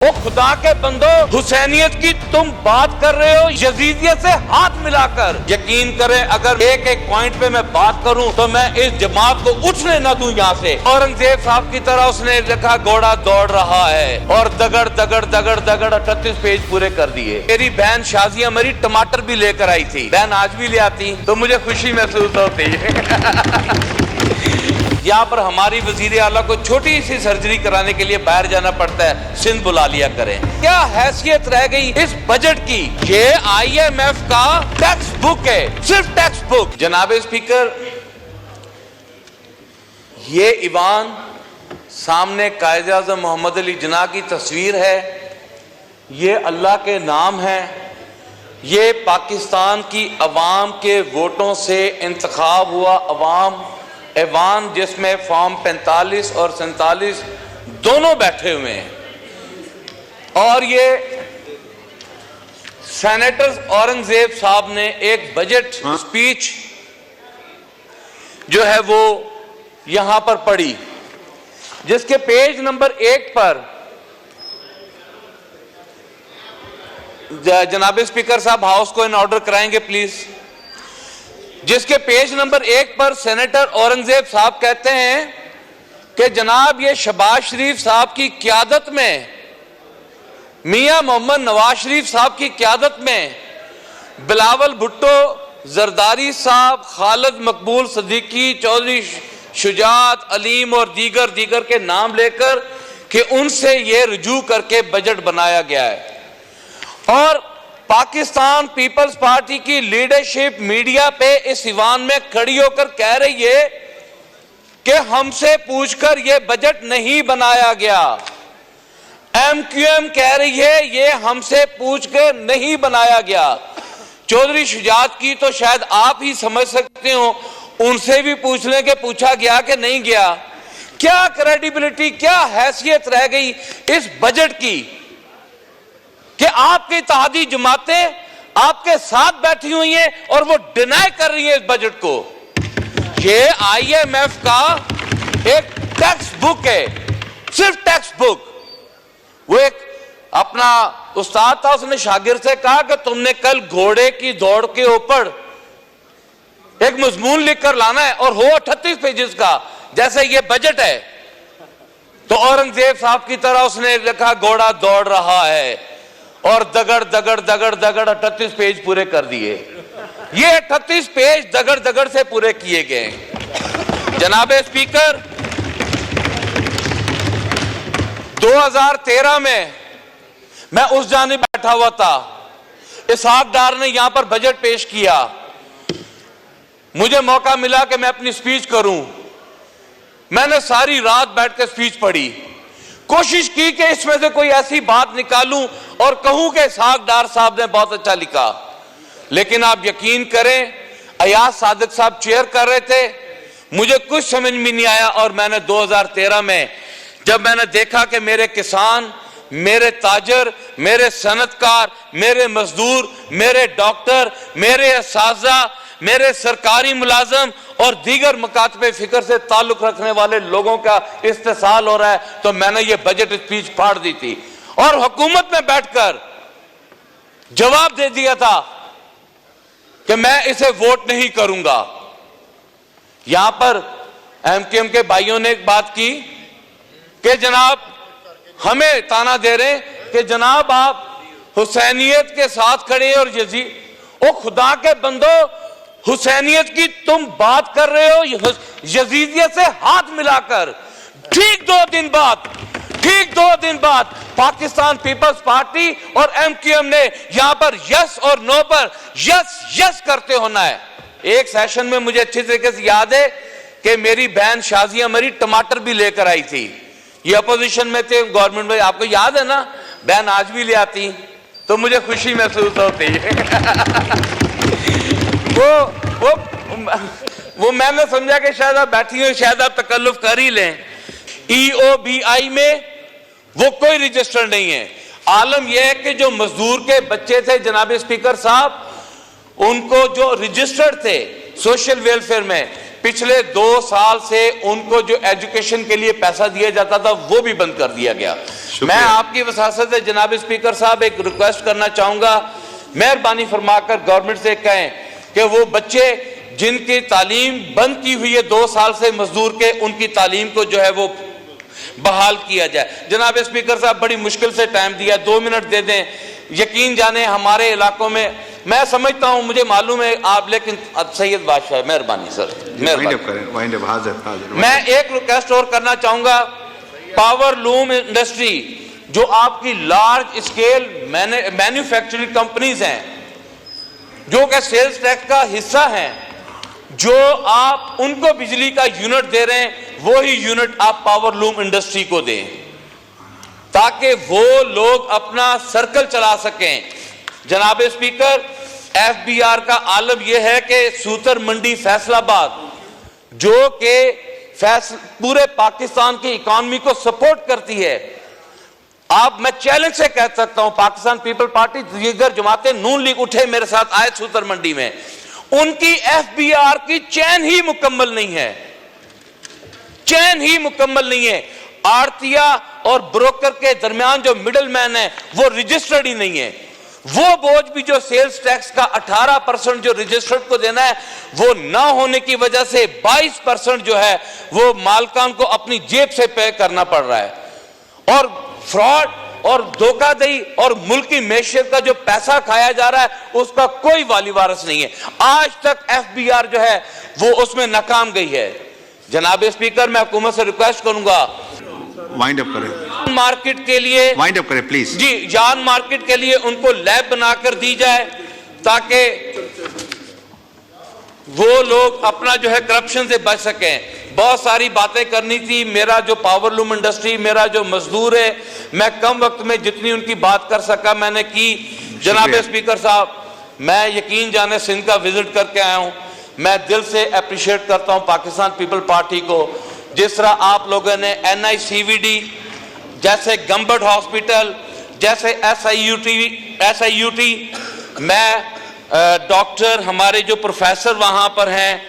ओ खुदा के बंदो, हुसैनियत की तुम बात कर रहे हो यजीदियत से हाथ मिलाकर। यकीन करें अगर एक एक पॉइंट पे मैं बात करूं तो मैं इस जमात को उठने न दूं यहाँ से। औरंगजेब साहब की तरह उसने लिखा घोड़ा दौड़ रहा है और दगड़ दगड़ दगड़ दगड़ 38 पेज पूरे कर दिए। मेरी बहन शाजिया मरी टमाटर भी लेकर आई थी, बहन आज भी ले आती तो मुझे खुशी महसूस होती। यहाँ पर हमारी वजीर आला को छोटी सी सर्जरी कराने के लिए बाहर जाना पड़ता है, सिंध बुला लिया करें। क्या हैसियत रह गई इस बजट की? ये IMF का टेक्स्ट बुक है, सिर्फ टेक्स्ट बुक। जनाब स्पीकर, ये ईवान सामने कायदे आज़म मोहम्मद अली जिन्ना की तस्वीर है, ये अल्लाह के नाम है, ये पाकिस्तान की अवाम के वोटों से इंतखाब हुआ ऐवान जिसमें फॉर्म 45 और 47 दोनों बैठे हुए हैं। और ये सेनेटर औरंगजेब साहब ने एक बजट स्पीच जो है वो यहां पर पढ़ी, जिसके पेज नंबर 1 पर जनाब स्पीकर साहब हाउस को इन ऑर्डर कराएंगे प्लीज। जिसके पेज नंबर 1 पर सेनेटर औरंगजेब साहब कहते हैं कि जनाब ये शहबाज शरीफ साहब की क़यादत में, मियां मोहम्मद नवाज शरीफ साहब की क़यादत में बिलावल भुट्टो, जरदारी साहब, खालिद मकबूल सिद्दीकी, चौधरी शुजात, अलीम और दीगर के नाम लेकर कि उनसे ये रुजू करके बजट बनाया गया है। और पाकिस्तान पीपल्स पार्टी की लीडरशिप मीडिया पे इस ईवान में खड़ी होकर कह रही है कि हमसे पूछकर यह बजट नहीं बनाया गया। MQM कह रही है ये हमसे पूछकर नहीं बनाया गया। चौधरी शुजात की तो शायद आप ही समझ सकते हो, उनसे भी पूछ लें कि पूछा गया कि नहीं गया। क्या क्रेडिबिलिटी, क्या हैसियत रह गई इस बजट की कि आपकी इत्तेहादी जमातें आपके साथ बैठी हुई हैं और वो डिनाई कर रही हैं इस बजट को। ये IMF का एक टेक्स्ट बुक है, सिर्फ टेक्स्ट बुक। वो एक अपना उस्ताद था, उसने शागिर्द से कहा कि तुमने कल घोड़े की दौड़ के ऊपर एक मजमून लिखकर लाना है और हो 38 पेजेस का, जैसे ये बजट है। तो औरंगजेब साहब की तरह उसने लिखा घोड़ा दौड़ रहा है और दगड़ दगड़ दगड़ दगड़ 38 पेज पूरे कर दिए। ये 38 पेज दगड़ दगड़ से पूरे किए गए। जनाब स्पीकर, 2013 में मैं उस जानिब बैठा हुआ था, इसहाक डार ने यहां पर बजट पेश किया, मुझे मौका मिला कि मैं अपनी स्पीच करूं। मैंने सारी रात बैठ कर स्पीच पढ़ी, कोशिश की कि इसमें से कोई ऐसी बात निकालूं और कहूं कि इसहाक डार साहब ने बहुत अच्छा लिखा। लेकिन आप यकीन करें, अयाज सादिक साहब चेयर कर रहे थे, मुझे कुछ समझ में नहीं आया। और मैंने 2013 में जब मैंने देखा कि मेरे किसान, मेरे ताजर, मेरे सनतकार, मेरे मजदूर, मेरे डॉक्टर, मेरे असातिज़ा, मेरे सरकारी मुलाजम और दीगर मकातबे फिक्र से ताल्लुक रखने वाले लोगों का इस्तेसाल हो रहा है, तो मैंने ये बजट स्पीच फाड़ दी थी और हुकूमत में बैठकर जवाब दे दिया था कि मैं इसे वोट नहीं करूंगा। यहां पर MQM के भाइयों ने एक बात की कि जनाब हमें ताना दे रहे कि जनाब आप हुसैनियत के साथ खड़े और ओ खुदा के बंदो, हुसैनियत की तुम बात कर रहे हो यजीदियत से हाथ मिलाकर। ठीक 2 दिन बाद पाकिस्तान पीपल्स पार्टी और MQM ने यहां पर यस और नो पर यस करते होना है। एक सेशन में मुझे अच्छी तरीके से याद है कि मेरी बहन शाजिया मरी टमाटर भी लेकर आई थी। ये अपोजिशन में थे, गवर्नमेंट में, आपको याद है ना, बहन आज भी ले आती तो मुझे खुशी महसूस होती है। वो मैंने समझा कि शायद आप बैठी हो, शायद आप तकल्लुफ कर ही लें। EOBI में वो कोई रजिस्टर नहीं है। आलम यह है कि जो मजदूर के बच्चे थे जनाब स्पीकर साहब, उनको जो रजिस्टर्ड थे सोशल वेलफेयर में, पिछले 2 साल से उनको जो एजुकेशन के लिए पैसा दिया जाता था वो भी बंद कर दिया गया। मैं आपकी वसासत से जनाब स्पीकर साहब एक रिक्वेस्ट करना चाहूंगा, मेहरबानी फरमाकर गवर्नमेंट से कहें कि वो बच्चे जिनकी तालीम बंद की हुई है 2 साल से मजदूर के, उनकी तालीम को जो है वो बहाल किया जाए। जनाब स्पीकर साहब बड़ी मुश्किल से टाइम दिया, 2 मिनट दे दें। यकीन जाने हमारे इलाकों में, मैं समझता हूं, मुझे मालूम है आप, लेकिन सैयद बादशाह मेहरबानी सर, मेहरबानी। मैं एक रिक्वेस्ट और करना चाहूंगा, पावर लूम इंडस्ट्री जो आपकी लार्ज स्केल मैन्युफैक्चरिंग कंपनीज हैं, जो कि सेल्स टैक्स का हिस्सा हैं, जो आप उनको बिजली का यूनिट दे रहे हैं, वो ही यूनिट आप पावर लूम इंडस्ट्री को दें, ताकि वो लोग अपना सर्कल चला सकें। जनाब स्पीकर, FBR का आलम यह है कि सूतर मंडी फैसलाबाद, जो कि पूरे पाकिस्तान की इकॉनमी को सपोर्ट करती है, मैं चैलेंज से कह सकता हूं, पाकिस्तान पीपल पार्टी दीगर जमातें नून लीग उठे मेरे साथ आए सूतर मंडी में, उनकी FBR की चैन ही मुकम्मल नहीं है, चैन ही मुकम्मल नहीं है। आड़तिया और ब्रोकर के दरमियान जो मिडलमैन है वो रजिस्टर्ड ही नहीं है। वो बोझ भी जो सेल्स टैक्स का 18% जो रजिस्टर्ड को देना है, वो ना होने की वजह से 22% जो है वो मालकान को अपनी जेब से पे करना पड़ रहा है। और फ्रॉड और धोखाधड़ी और मुल्की मैशियत का जो पैसा खाया जा रहा है, उसका कोई वाली वारिस नहीं है। आज तक FBR जो है वो उसमें नाकाम गई है। जनाब स्पीकर, मैं हुकूमत से रिक्वेस्ट करूंगा, वाइंड अप करें, मार्केट के लिए वाइंड अप करें प्लीज जी, जान मार्केट के लिए उनको लैब बनाकर दी जाए, ताकि वो लोग अपना जो है करप्शन से बच सकें। बहुत सारी बातें करनी थी, मेरा जो पावर लूम इंडस्ट्री, मेरा जो मजदूर है, मैं कम वक्त में जितनी उनकी बात कर सका मैंने की। जनाब स्पीकर साहब, मैं यकीन जाने सिंध का विजिट करके आया हूं, मैं दिल से अप्रिशिएट करता हूं पाकिस्तान पीपल पार्टी को, जिस तरह आप लोगों ने NICVD जैसे गंबट हॉस्पिटल, जैसे SIUT, मैं डॉक्टर हमारे जो प्रोफेसर वहां पर हैं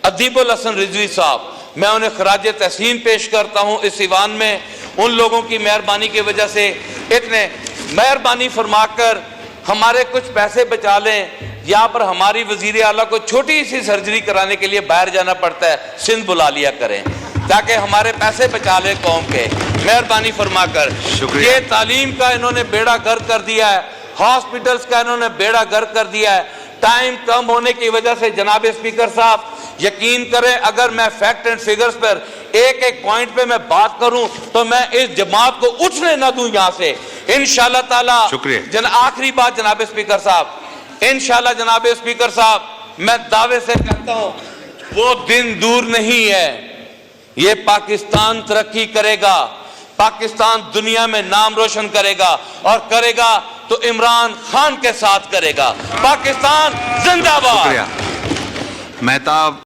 अदीबुल हसन रिजवी साहब, मैं उन्हें खराज तहसीन पेश करता हूं इस ईवान में। उन लोगों की मेहरबानी की वजह से इतने मेहरबानी फरमाकर हमारे कुछ पैसे बचा लें। यहाँ पर हमारी वजीर आला को छोटी सी सर्जरी कराने के लिए बाहर जाना पड़ता है, सिंध बुला लिया करें ताकि हमारे पैसे बचा ले कौम के, मेहरबानी फरमाकर। ये तालीम का इन्होंने बेड़ा गर्क कर दिया है, हॉस्पिटल्स का इन्होंने बेड़ा गर्क कर दिया है। टाइम कम होने की वजह से जनाब स्पीकर साहब यकीन करें, अगर मैं फैक्ट एंड फिगर्स पर एक एक पॉइंट पे मैं बात करूं तो मैं इस जमात को उठने ना दूं यहां से, इंशाल्लाह ताला। आखिरी बात जनाब स्पीकर साहब, इंशाल्लाह जनाब स्पीकर साहब, मैं दावे से कहता हूं वो दिन दूर नहीं है, ये पाकिस्तान तरक्की करेगा, पाकिस्तान दुनिया में नाम रोशन करेगा, और करेगा तो इमरान खान के साथ करेगा। पाकिस्तान जिंदाबाद। मेहताब